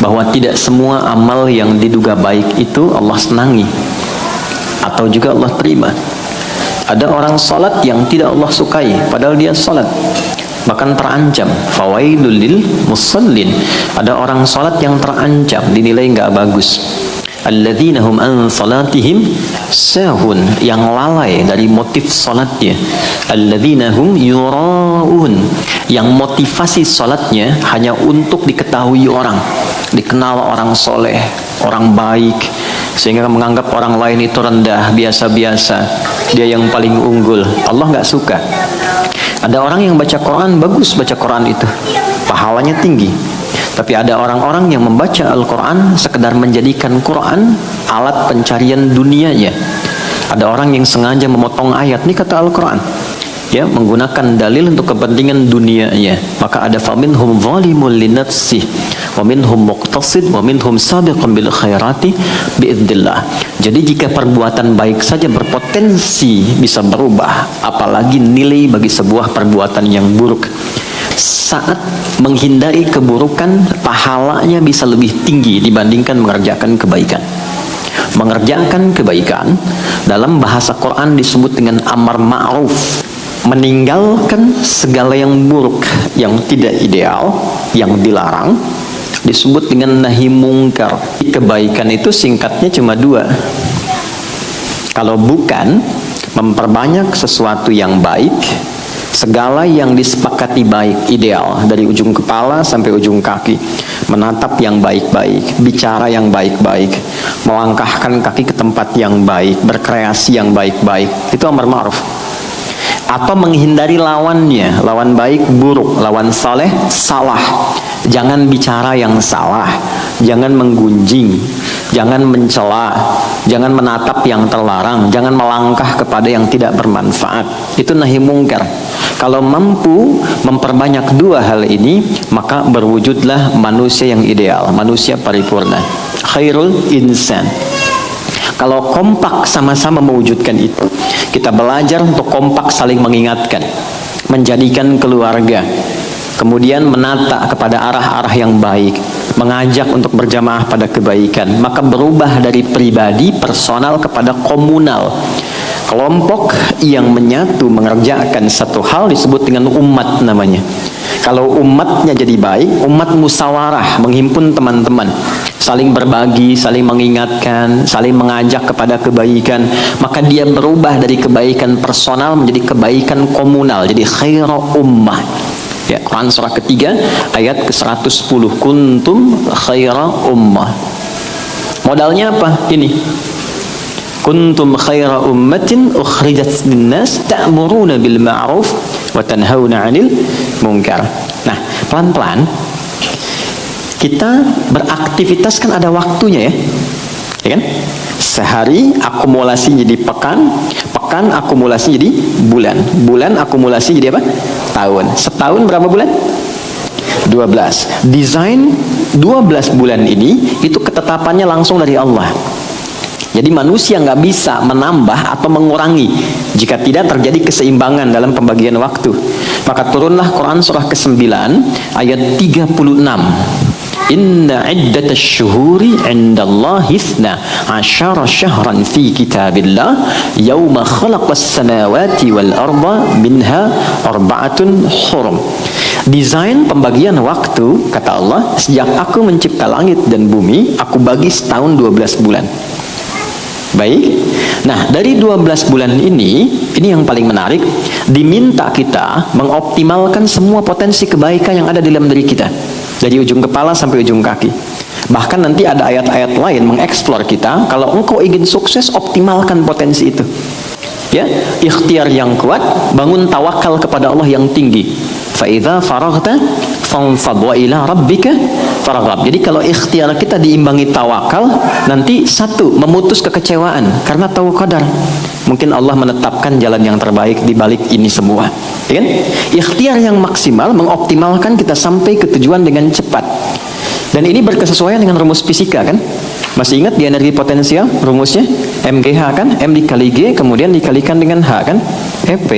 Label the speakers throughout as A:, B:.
A: bahwa tidak semua amal yang diduga baik itu Allah senangi atau juga Allah terima. Ada orang salat yang tidak Allah sukai padahal dia salat, bahkan terancam, fawailul lil musallin. Ada orang salat yang terancam, dinilai nggak bagus. Alladzina hum an salatihim sahun, yang lalai dari motif salatnya. Alladzina hum yuraun, yang motivasi salatnya hanya untuk diketahui orang, dikenal orang soleh, orang baik, sehingga menganggap orang lain itu rendah, biasa-biasa, dia yang paling unggul. Allah nggak suka. Ada orang yang baca Quran, bagus baca Quran itu, pahalanya tinggi. Tapi ada orang-orang yang membaca Al-Quran sekedar menjadikan Quran alat pencarian dunianya. Ada orang yang sengaja memotong ayat, ini kata Al-Quran, ya, menggunakan dalil untuk kepentingan dunianya. Maka ada faminhum zalimun linafsih wa minhum muqtasid wa minhum sabiqun bil khairati biidznillah. Jadi jika perbuatan baik saja berpotensi bisa berubah, apalagi nilai bagi sebuah perbuatan yang buruk. Saat menghindari keburukan, pahalanya bisa lebih tinggi dibandingkan mengerjakan kebaikan. Mengerjakan kebaikan dalam bahasa Quran disebut dengan amar ma'ruf, meninggalkan segala yang buruk, yang tidak ideal, yang dilarang, disebut dengan nahi mungkar. Kebaikan itu singkatnya cuma dua. Kalau bukan memperbanyak sesuatu yang baik, segala yang disepakati baik, ideal, dari ujung kepala sampai ujung kaki, menatap yang baik-baik, bicara yang baik-baik, melangkahkan kaki ke tempat yang baik, berkreasi yang baik-baik, itu amar ma'ruf. Atau menghindari lawannya, lawan baik buruk, lawan saleh salah. Jangan bicara yang salah, jangan menggunjing, jangan mencela, jangan menatap yang terlarang, jangan melangkah kepada yang tidak bermanfaat. Itu nahi mungkar. Kalau mampu memperbanyak dua hal ini, maka berwujudlah manusia yang ideal, manusia paripurna, khairul insan. Kalau kompak sama-sama mewujudkan itu, kita belajar untuk kompak saling mengingatkan, menjadikan keluarga, kemudian menata kepada arah-arah yang baik, mengajak untuk berjamaah pada kebaikan, maka berubah dari pribadi, personal kepada komunal. Kelompok yang menyatu mengerjakan satu hal disebut dengan umat namanya. Kalau umatnya jadi baik, umat musyawarah, menghimpun teman-teman, saling berbagi, saling mengingatkan, saling mengajak kepada kebaikan, maka dia berubah dari kebaikan personal menjadi kebaikan komunal, jadi khairu ummah. Ya, Quran surah ketiga ayat ke-110, kuntum khaira ummah. Modalnya apa? Ini, kuntum khaira ummatin ukhrijat linnas ta'muruna bil ma'ruf wa tanhauna 'anil munkar. Nah, pelan-pelan kita beraktivitas kan ada waktunya, ya kan? Sehari akumulasi jadi pekan, pekan akumulasi jadi bulan, bulan akumulasi jadi apa? Tahun. Setahun berapa bulan? 12. Desain 12 bulan ini itu ketetapannya langsung dari Allah. Jadi manusia nggak bisa menambah atau mengurangi jika tidak terjadi keseimbangan dalam pembagian waktu. Maka turunlah Quran surah ke-9 ayat 36. Inna iddatasy syuhuri 'indallahi 12 syahran fi kitabillah yauma khalaqas samawati wal arda minha arba'atun hurum. Desain pembagian waktu, kata Allah, sejak aku mencipta langit dan bumi, aku bagi setahun 12 bulan. Baik, nah dari 12 bulan ini yang paling menarik, diminta kita mengoptimalkan semua potensi kebaikan yang ada di dalam diri kita, dari ujung kepala sampai ujung kaki. Bahkan nanti ada ayat-ayat lain mengeksplor kita, kalau engkau ingin sukses, optimalkan potensi itu. Ya, ikhtiar yang kuat, bangun tawakal kepada Allah yang tinggi. Fa'idha faraghta fansab wa ila rabbika farghab. Jadi kalau ikhtiar kita diimbangi tawakal, nanti satu, memutus kekecewaan karena tahu qadar. Mungkin Allah menetapkan jalan yang terbaik di balik ini semua, ya kan? Ikhtiar yang maksimal mengoptimalkan kita sampai ke tujuan dengan cepat. Dan ini berkesesuaian dengan rumus fisika, kan? Masih ingat di energi potensial rumusnya? MGH kan? M dikali G kemudian dikalikan dengan H, kan? EP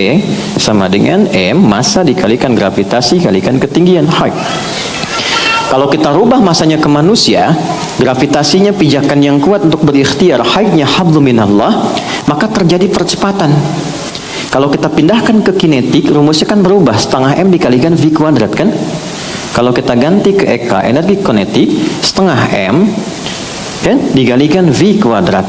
A: sama dengan M, massa dikalikan gravitasi kalikan ketinggian. Hai. Kalau kita rubah masanya ke manusia, gravitasinya pijakan yang kuat untuk berikhtiar, haidnya hablum minallah, maka terjadi percepatan. Kalau kita pindahkan ke kinetik, rumusnya kan berubah, setengah M dikalikan V kuadrat kan. Kalau kita ganti ke EK, energi kinetik, setengah M kan dikalikan V kuadrat.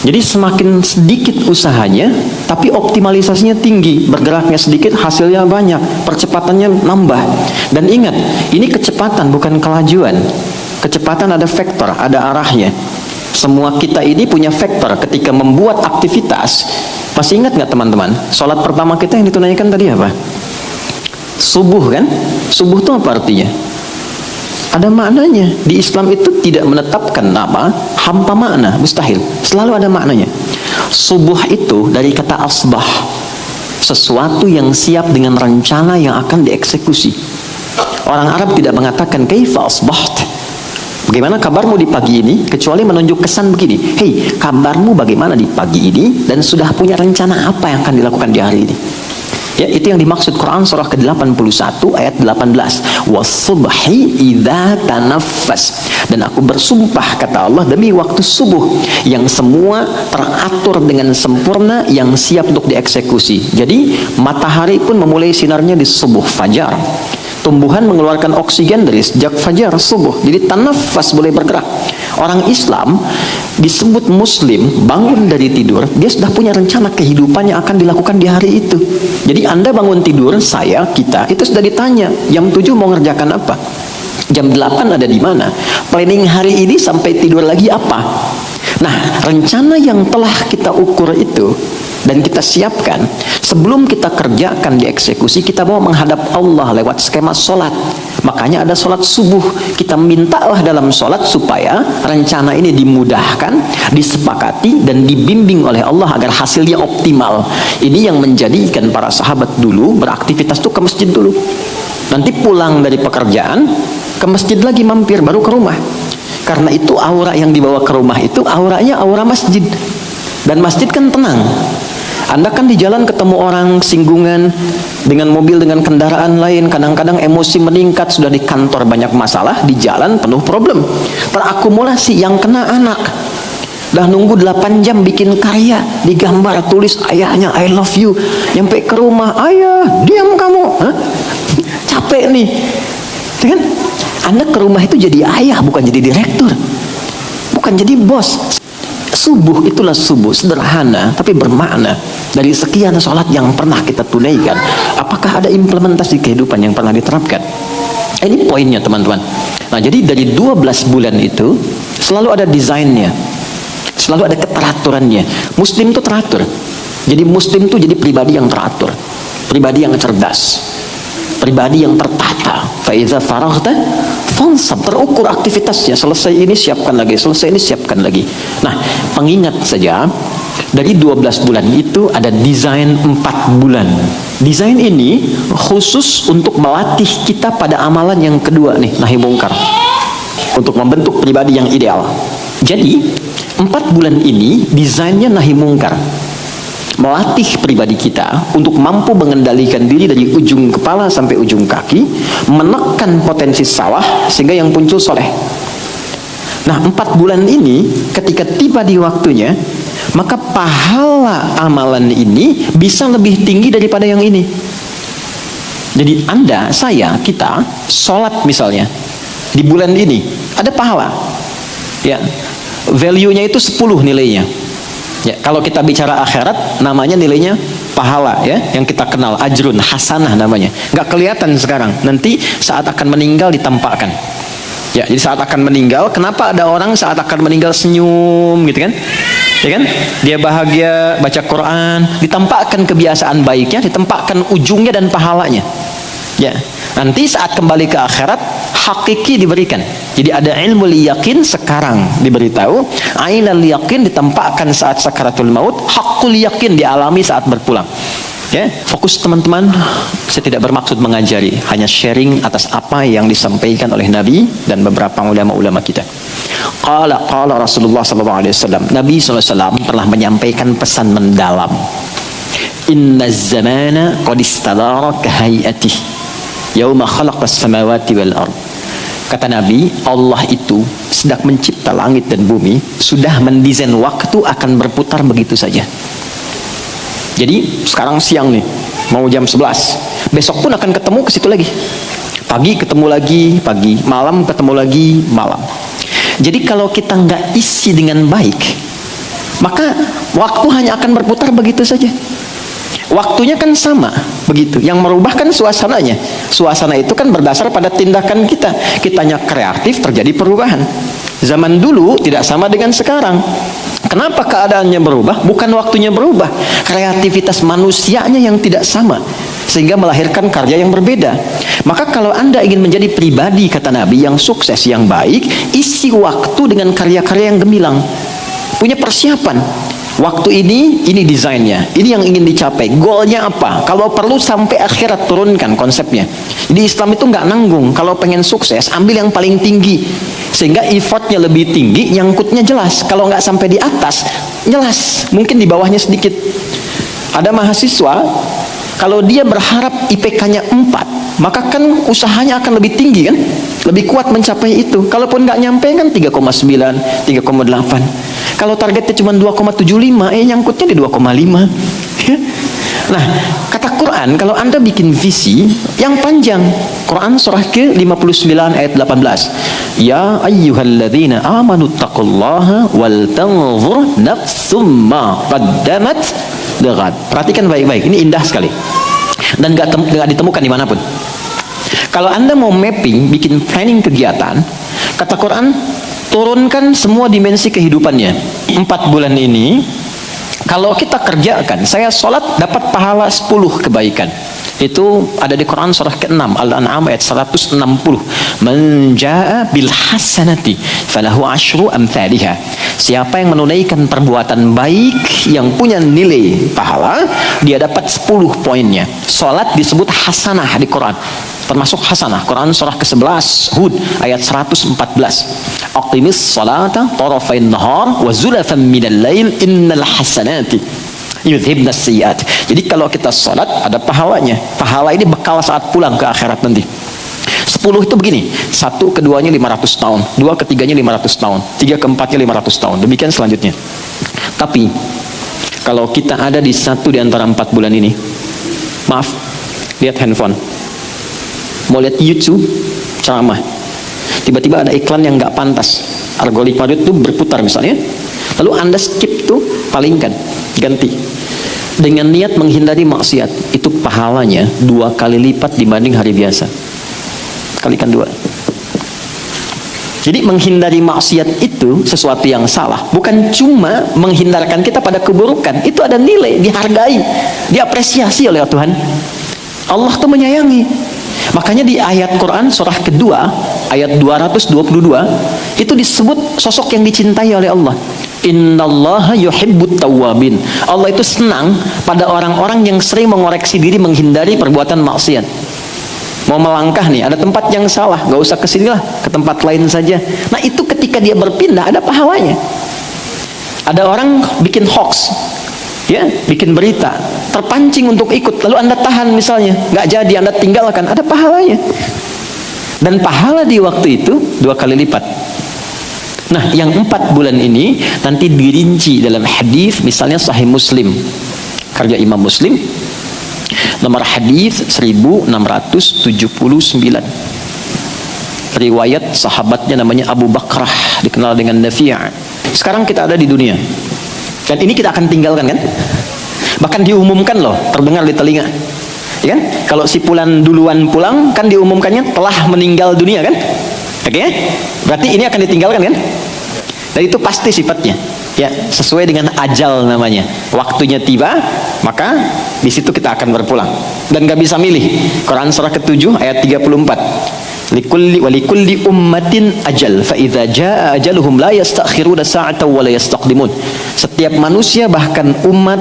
A: Jadi semakin sedikit usahanya, tapi optimalisasinya tinggi, bergeraknya sedikit, hasilnya banyak, percepatannya nambah. Dan ingat, ini kecepatan bukan kelajuan. Kecepatan ada vektor, ada arahnya. Semua kita ini punya vektor ketika membuat aktivitas. Masih ingat nggak teman-teman? Sholat pertama kita yang ditunaikan tadi apa? Subuh kan? Subuh itu apa artinya? Ada maknanya. Di Islam itu tidak menetapkan nama hampa makna, mustahil. Selalu ada maknanya. Subuh itu dari kata asbah, sesuatu yang siap dengan rencana yang akan dieksekusi. Orang Arab tidak mengatakan kaifa asbaht, bagaimana kabarmu di pagi ini, kecuali menunjuk kesan begini, hei, kabarmu bagaimana di pagi ini, dan sudah punya rencana apa yang akan dilakukan di hari ini. Ya, itu yang dimaksud Quran surah ke-81 ayat 18. Wasubhi idza tanaffas. Dan aku bersumpah, kata Allah, demi waktu subuh yang semua teratur dengan sempurna, yang siap untuk dieksekusi. Jadi matahari pun memulai sinarnya di subuh fajar. Tumbuhan mengeluarkan oksigen dari sejak fajar subuh. Jadi tanafas, boleh bergerak. Orang Islam disebut muslim, bangun dari tidur, dia sudah punya rencana kehidupan yang akan dilakukan di hari itu. Jadi Anda bangun tidur, saya, kita, itu sudah ditanya, jam 7 mau ngerjakan apa? Jam 8 ada di mana? Planning hari ini sampai tidur lagi apa? Nah, rencana yang telah kita ukur itu dan kita siapkan, sebelum kita kerjakan dieksekusi, kita mau menghadap Allah lewat skema sholat. Makanya ada sholat subuh. Kita mintalah dalam sholat supaya rencana ini dimudahkan, disepakati, dan dibimbing oleh Allah agar hasilnya optimal. Ini yang menjadikan para sahabat dulu beraktivitas tuh ke masjid dulu. Nanti pulang dari pekerjaan, ke masjid lagi mampir, baru ke rumah. Karena itu aura yang dibawa ke rumah itu auranya aura masjid. Dan masjid kan tenang. Anda kan di jalan ketemu orang singgungan dengan mobil, dengan kendaraan lain, kadang-kadang emosi meningkat, sudah di kantor banyak masalah, di jalan penuh problem, terakumulasi, yang kena anak. Dah nunggu 8 jam bikin karya, digambar, tulis ayahnya I love you, nyampe ke rumah, ayah diam kamu. Hah? Capek nih kan? Anda ke rumah itu jadi ayah, bukan jadi direktur, bukan jadi bos. Subuh itulah subuh, sederhana tapi bermakna. Dari sekian sholat yang pernah kita tunaikan, apakah ada implementasi kehidupan yang pernah diterapkan? Ini poinnya teman-teman. Nah, jadi dari 12 bulan itu selalu ada desainnya, selalu ada keteraturannya. Muslim itu teratur. Jadi Muslim itu jadi pribadi yang teratur, pribadi yang cerdas, pribadi yang tertata. Faiza faraghta fansab, terukur aktivitasnya. Selesai ini siapkan lagi, selesai ini siapkan lagi. Nah, pengingat saja, dari 12 bulan itu ada desain 4 bulan. Desain ini khusus untuk melatih kita pada amalan yang kedua nih, nahi mungkar, untuk membentuk pribadi yang ideal. Jadi 4 bulan ini desainnya nahi mungkar, melatih pribadi kita untuk mampu mengendalikan diri dari ujung kepala sampai ujung kaki, menekan potensi salah sehingga yang muncul soleh. Nah, 4 bulan ini ketika tiba di waktunya, maka pahala amalan ini bisa lebih tinggi daripada yang ini. Jadi Anda, saya, kita sholat misalnya di bulan ini ada pahala, ya, value-nya itu 10 nilainya. Ya, kalau kita bicara akhirat, namanya nilainya pahala, ya, yang kita kenal ajrun, hasanah namanya. Nggak kelihatan sekarang, nanti saat akan meninggal ditampakkan. Ya, jadi saat akan meninggal, kenapa ada orang saat akan meninggal senyum, gitu kan? Ya kan? Dia bahagia, baca Quran, ditampakkan kebiasaan baiknya, ditampakkan ujungnya dan pahalanya. Ya, nanti saat kembali ke akhirat, hakiki diberikan. Jadi ada ilmu yakin sekarang diberitahu, ainal yakin ditampakkan saat sakaratul maut, hakul yakin dialami saat berpulang. Ya, fokus teman-teman, saya tidak bermaksud mengajari, hanya sharing atas apa yang disampaikan oleh Nabi dan beberapa ulama-ulama kita. Qala Rasulullah SAW, Nabi SAW pernah menyampaikan pesan mendalam. Inna zamana qad istadara kahayatih yauma khalaqas samawati wal ard. Kata Nabi, Allah itu sedang mencipta langit dan bumi, sudah mendesain waktu akan berputar begitu saja. Jadi sekarang siang nih, mau jam 11, besok pun akan ketemu ke situ lagi. Pagi ketemu lagi, pagi, malam ketemu lagi, malam. Jadi kalau kita nggak isi dengan baik, maka waktu hanya akan berputar begitu saja. Waktunya kan sama, begitu. Yang merubah kan suasananya. Suasana itu kan berdasar pada tindakan kita. Kitanya kreatif, terjadi perubahan. Zaman dulu tidak sama dengan sekarang. Kenapa keadaannya berubah? Bukan waktunya berubah. Kreativitas manusianya yang tidak sama, sehingga melahirkan karya yang berbeda. Maka kalau Anda ingin menjadi pribadi, kata Nabi, yang sukses, yang baik, isi waktu dengan karya-karya yang gemilang. Punya persiapan. Waktu ini desainnya, ini yang ingin dicapai, goalnya apa, kalau perlu sampai akhirat turunkan konsepnya. Di Islam itu nggak nanggung, kalau pengen sukses ambil yang paling tinggi, sehingga effortnya lebih tinggi, nyangkutnya jelas. Kalau nggak sampai di atas, jelas, mungkin di bawahnya sedikit. Ada mahasiswa, kalau dia berharap IPK-nya 4, maka kan usahanya akan lebih tinggi kan, lebih kuat mencapai itu. Kalaupun nggak nyampe kan 3,9, 3,8. Kalau targetnya cuma 2,75, nyangkutnya di 2,5. Nah, kata Quran, kalau Anda bikin visi yang panjang, Quran surah ke-59 ayat 18. Ya ayyuhalladzina amanu taqullaha wal tanzur nafsum ma qaddamat lighad. Perhatikan baik-baik, ini indah sekali. Dan nggak ditemukan dimanapun. Kalau Anda mau mapping, bikin planning kegiatan, kata Quran, turunkan semua dimensi kehidupannya. 4 bulan ini, kalau kita kerjakan, saya sholat dapat pahala 10 kebaikan. Itu ada di Quran surah ke-6 Al-An'am ayat 160. Man jaa bil hasanati falahu asyru amthaliha. Siapa yang menunaikan perbuatan baik yang punya nilai pahala, dia dapat 10 poinnya. Salat disebut hasanah di Quran. Termasuk hasanah. Quran surah ke-11 Hud ayat 114. Aqimis salata tarafain nahar wa zulafan minal lail innal hasanati yudhibnas sayyiat. Jadi kalau kita salat ada pahalanya. Pahala ini bekal saat pulang ke akhirat nanti. 10 itu begini, 1 keduanya 500 tahun, 2 ketiganya 500 tahun, 3 keempatnya 500 tahun, demikian selanjutnya. Tapi kalau kita ada di satu di antara 4 bulan ini, maaf, lihat handphone, mau lihat YouTube ceramah, tiba-tiba ada iklan yang nggak pantas, algoritma itu berputar misalnya, lalu Anda skip tuh, palingkan, ganti dengan niat menghindari maksiat, itu pahalanya 2 kali lipat dibanding hari biasa. Kalikan 2. Jadi menghindari maksiat itu sesuatu yang salah, bukan cuma menghindarkan kita pada keburukan, itu ada nilai, dihargai, diapresiasi oleh Tuhan. Allah tuh menyayangi. Makanya di ayat Quran surah kedua ayat 222 itu disebut sosok yang dicintai oleh Allah. Innallaha yuhibbut tawwabin. Allah itu senang pada orang-orang yang sering mengoreksi diri, menghindari perbuatan maksiat. Mau melangkah nih, ada tempat yang salah, gak usah kesini lah, ke tempat lain saja. Nah itu ketika dia berpindah ada pahalanya. Ada orang bikin hoax, ya, bikin berita, terpancing untuk ikut, lalu Anda tahan misalnya, gak jadi, Anda tinggalkan, ada pahalanya. Dan pahala di waktu itu 2 kali lipat. Nah yang 4 bulan ini nanti dirinci dalam hadis, misalnya Sahih Muslim, karya Imam Muslim, nomor hadis 1679. Riwayat sahabatnya namanya Abu Bakrah, dikenal dengan Nafi'. Sekarang kita ada di dunia, dan ini kita akan tinggalkan kan? Bahkan diumumkan loh, terdengar di telinga. Ya kan? Kalau si fulan duluan pulang, kan diumumkannya telah meninggal dunia kan? Oke? Berarti ini akan ditinggalkan kan? Dan itu pasti sifatnya. Ya, sesuai dengan ajal namanya. Waktunya tiba, maka di situ kita akan berpulang. Dan gak bisa milih. Quran surah ke-7 ayat 34. Likulli ummatin ajal, fa idza jaa ajaluhum la yastakhiruna sa'atan wa la yastaqdimun. Setiap manusia, bahkan umat,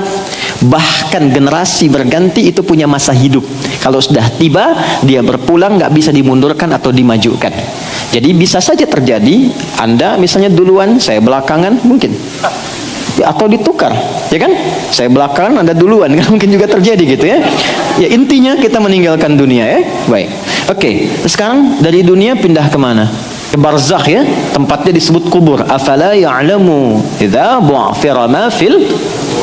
A: bahkan generasi berganti, itu punya masa hidup. Kalau sudah tiba, dia berpulang, gak bisa dimundurkan atau dimajukan. Jadi bisa saja terjadi, Anda misalnya duluan, saya belakangan, mungkin. Atau ditukar, ya kan? Saya belakangan, Anda duluan, kan mungkin juga terjadi gitu ya. Ya intinya kita meninggalkan dunia ya. Baik. Oke, sekarang dari dunia pindah kemana? Ke barzakh ya, tempatnya disebut kubur. Afala ya'lamu idza bu'thira ma fil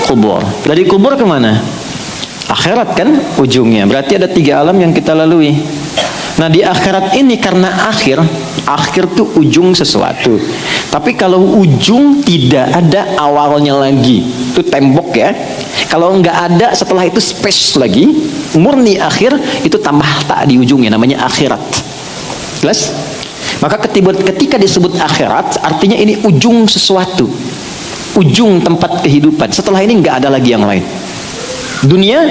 A: kubur. Dari kubur kemana? Akhirat kan ujungnya. Berarti ada 3 alam yang kita lalui. Nah di akhirat ini karena akhir tuh ujung sesuatu. Tapi kalau ujung tidak ada awalnya lagi, itu tembok ya. Kalau nggak ada setelah itu space lagi, murni akhir, itu tambah tak di ujungnya, namanya akhirat. Jelas? Maka ketika disebut akhirat, artinya ini ujung sesuatu, ujung tempat kehidupan. Setelah ini nggak ada lagi yang lain. Dunia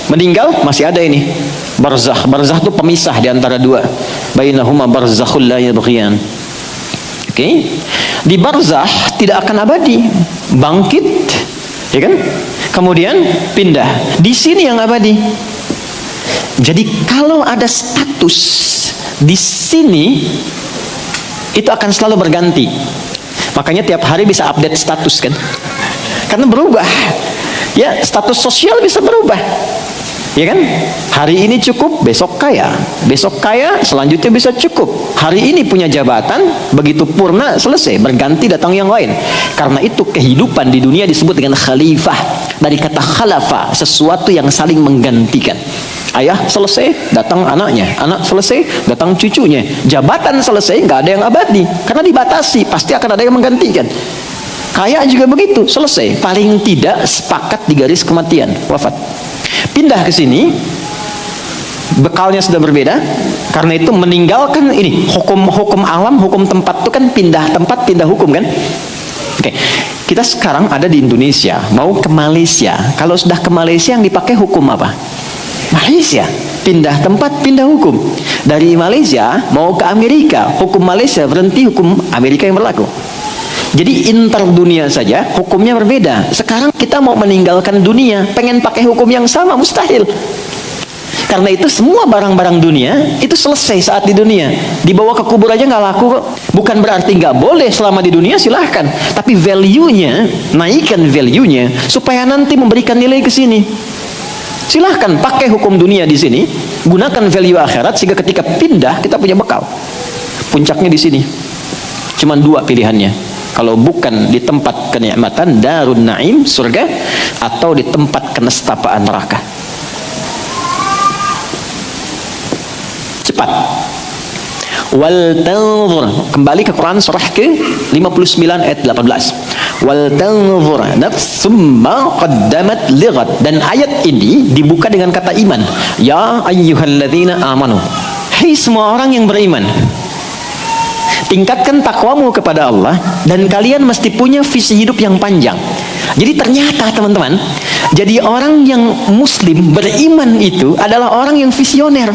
A: meninggal masih ada ini barzakh. Barzakh itu pemisah di antara dua. Bainahuma barzakhul la yabghiyan. Oke. Di barzakh tidak akan abadi, bangkit, ya kan? Kemudian pindah. Di sini yang abadi. Jadi kalau ada status di sini itu akan selalu berganti. Makanya tiap hari bisa update status kan? Karena berubah. Ya, status sosial bisa berubah. Ya kan? Hari ini cukup, besok kaya. Besok kaya, selanjutnya bisa cukup. Hari ini punya jabatan, begitu purna, selesai, berganti datang yang lain. Karena itu kehidupan di dunia disebut dengan khalifah. Dari kata khalafa, sesuatu yang saling menggantikan. Ayah selesai, datang anaknya. Anak selesai, datang cucunya. Jabatan selesai, nggak ada yang abadi. Karena dibatasi, pasti akan ada yang menggantikan. Kaya juga begitu, selesai. Paling tidak sepakat di garis kematian, wafat. Pindah ke sini, bekalnya sudah berbeda. Karena itu meninggalkan ini hukum alam, hukum tempat itu kan pindah tempat, pindah hukum kan. Oke, kita sekarang ada di Indonesia, mau ke Malaysia. Kalau sudah ke Malaysia yang dipakai hukum apa? Malaysia. Pindah tempat, pindah hukum. Dari Malaysia mau ke Amerika, hukum Malaysia berhenti, hukum Amerika yang berlaku. Jadi inter dunia saja hukumnya berbeda. Sekarang kita mau meninggalkan dunia, pengen pakai hukum yang sama, mustahil. Karena itu semua barang-barang dunia itu selesai saat di dunia. Dibawa ke kubur aja nggak laku kok. Bukan berarti nggak boleh selama di dunia, silahkan. Tapi value-nya, naikkan value-nya supaya nanti memberikan nilai ke sini. Silahkan pakai hukum dunia di sini, gunakan value akhirat sehingga ketika pindah kita punya bekal. Puncaknya di sini. Cuman 2 pilihannya. Kalau bukan di tempat kenikmatan darun naim, surga, atau di tempat kenestapaan neraka. Cepat. Wal tanzur, kembali ke Quran surah ke-59 ayat 18. Wal tanzur nafsum ma qaddamat lighad. Dan ayat ini dibuka dengan kata iman. Ya ayyuhalladzina amanu. Hai semua orang yang beriman, tingkatkan takwamu kepada Allah dan kalian mesti punya visi hidup yang panjang. Jadi ternyata teman-teman, jadi orang yang muslim beriman itu adalah orang yang visioner.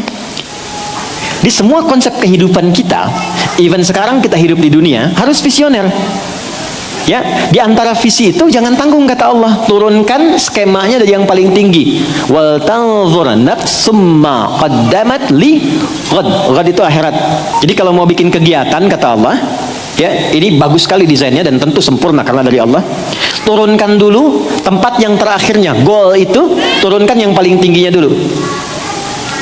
A: Di semua konsep kehidupan kita, even sekarang kita hidup di dunia, harus visioner. Ya, di antara visi itu jangan tanggung kata Allah, turunkan skemanya dari yang paling tinggi. Wal tanzur nafsum ma qaddamat li ghad. Ghad itu akhirat. Jadi kalau mau bikin kegiatan kata Allah, ya, ini bagus sekali desainnya dan tentu sempurna karena dari Allah. Turunkan dulu tempat yang terakhirnya, goal itu turunkan yang paling tingginya dulu.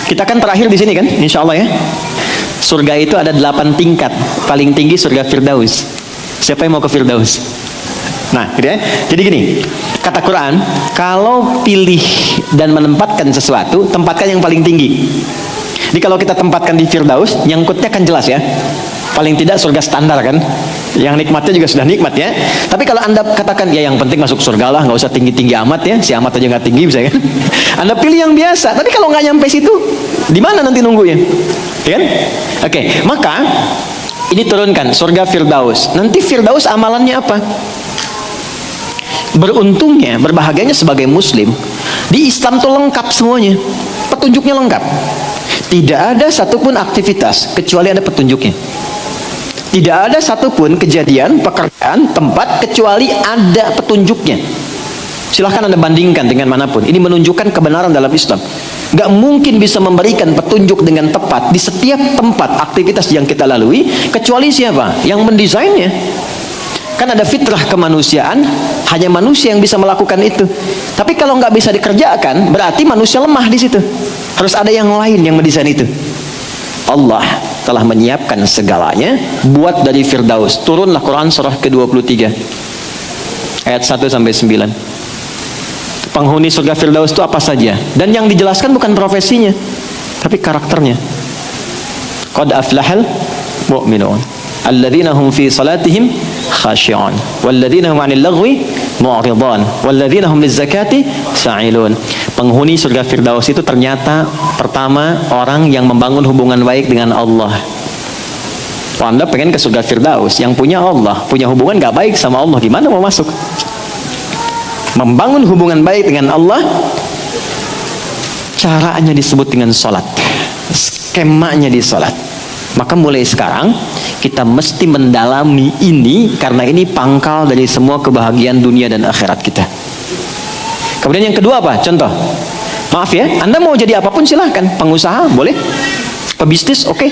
A: Kita kan terakhir di sini kan, insya Allah ya. Surga itu ada 8 tingkat. Paling tinggi surga Firdaus. Siapa yang mau ke Firdaus? Nah, gitu ya. Jadi gini, kata Quran, kalau pilih dan menempatkan sesuatu, tempatkan yang paling tinggi. Jadi kalau kita tempatkan di Firdaus, nyangkutnya kan jelas ya. Paling tidak surga standar kan. Yang nikmatnya juga sudah nikmat ya. Tapi kalau Anda katakan, ya yang penting masuk surga lah, nggak usah tinggi-tinggi amat ya. Si amat aja nggak tinggi bisa kan. Anda pilih yang biasa. Tapi kalau nggak nyampe situ, di mana nanti nunggunya? Ya kan? Oke, maka ini turunkan surga Firdaus. Nanti Firdaus amalannya apa? Beruntungnya, berbahagianya sebagai muslim, di Islam tuh lengkap semuanya. Petunjuknya lengkap. Tidak ada satupun aktivitas kecuali ada petunjuknya. Tidak ada satupun kejadian, pekerjaan, tempat kecuali ada petunjuknya. Silahkan Anda bandingkan dengan manapun. Ini menunjukkan kebenaran dalam Islam. Gak mungkin bisa memberikan petunjuk dengan tepat di setiap tempat aktivitas yang kita lalui kecuali siapa? Yang mendesainnya. Kan ada fitrah kemanusiaan, hanya manusia yang bisa melakukan itu. Tapi kalau nggak bisa dikerjakan, berarti manusia lemah di situ. Harus ada yang lain yang mendesain itu. Allah telah menyiapkan segalanya buat dari Firdaus. Turunlah Quran surah ke-23 ayat 1 sampai 9. Penghuni surga Firdaus itu apa saja, dan yang dijelaskan bukan profesinya tapi karakternya. Qad aflahal mu'minun alladzina hum fi salatihim khashi'un walladzina hum 'anil lagwi mu'ridun walladzina hum lizakati fa'ilun. Penghuni surga Firdaus itu ternyata pertama orang yang membangun hubungan baik dengan Allah. Kalau Anda pengen ke surga Firdaus, yang punya Allah, punya hubungan gak baik sama Allah, gimana mau masuk? Membangun hubungan baik dengan Allah, caranya disebut dengan sholat, skemanya di sholat. Maka mulai sekarang kita mesti mendalami ini, karena ini pangkal dari semua kebahagiaan dunia dan akhirat kita. Kemudian yang kedua apa? Contoh, maaf ya, Anda mau jadi apapun silahkan. Pengusaha boleh, pebisnis oke,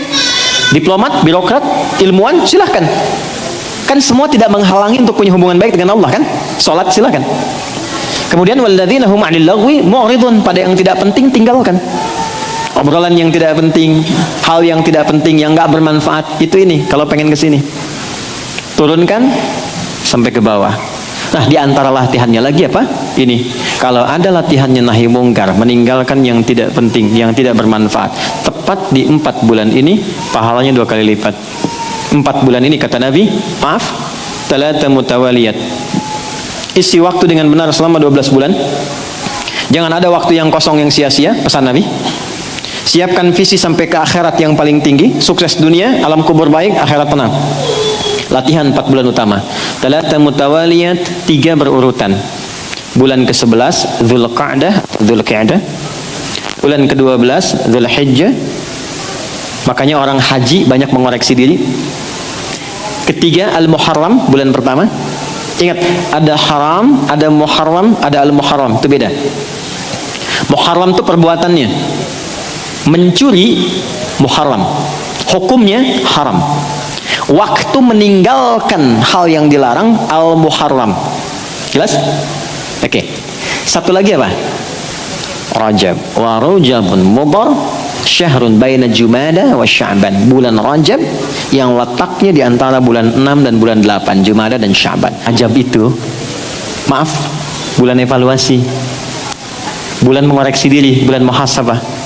A: diplomat, birokrat, ilmuwan silahkan. Kan semua tidak menghalangi untuk punya hubungan baik dengan Allah kan? Sholat silahkan. Kemudian walladzina hum 'anil lagwi mu'ridun, pada yang tidak penting tinggalkan. Obrolan yang tidak penting, hal yang tidak penting, yang nggak bermanfaat, itu ini. Kalau pengen ke sini, turunkan sampai ke bawah. Nah, di antara latihannya lagi apa? Ini. Kalau ada latihannya nahi mungkar, meninggalkan yang tidak penting, yang tidak bermanfaat, tepat di 4 bulan ini, pahalanya 2 kali lipat. 4 bulan ini kata Nabi, maaf, talata mutawaliyat. Isi waktu dengan benar selama 12 bulan. Jangan ada waktu yang kosong, yang sia-sia, pesan Nabi. Siapkan visi sampai ke akhirat yang paling tinggi, sukses dunia, alam kubur baik, akhirat tenang. Latihan 4 bulan utama. Talata mutawaliyat, 3 berurutan. Bulan ke-11 Dzulqa'dah, bulan ke-12 Dzulhijjah. Makanya orang haji banyak mengoreksi diri. Ketiga Al-Muharram, bulan pertama. Ingat, ada haram, ada muharram, ada al-muharram, itu beda. Muharram itu perbuatannya. Mencuri muharram, hukumnya haram. Waktu meninggalkan hal yang dilarang al-muharram. Jelas? Oke. Satu lagi apa? Rajab. Wa Rajabun Mudhar syahrun baina Jumada wa Sya'ban. Bulan Rajab yang letaknya di antara bulan 6 dan bulan 8, Jumada dan Sya'ban. Rajab itu, maaf, bulan evaluasi, bulan mengoreksi diri, bulan muhasabah.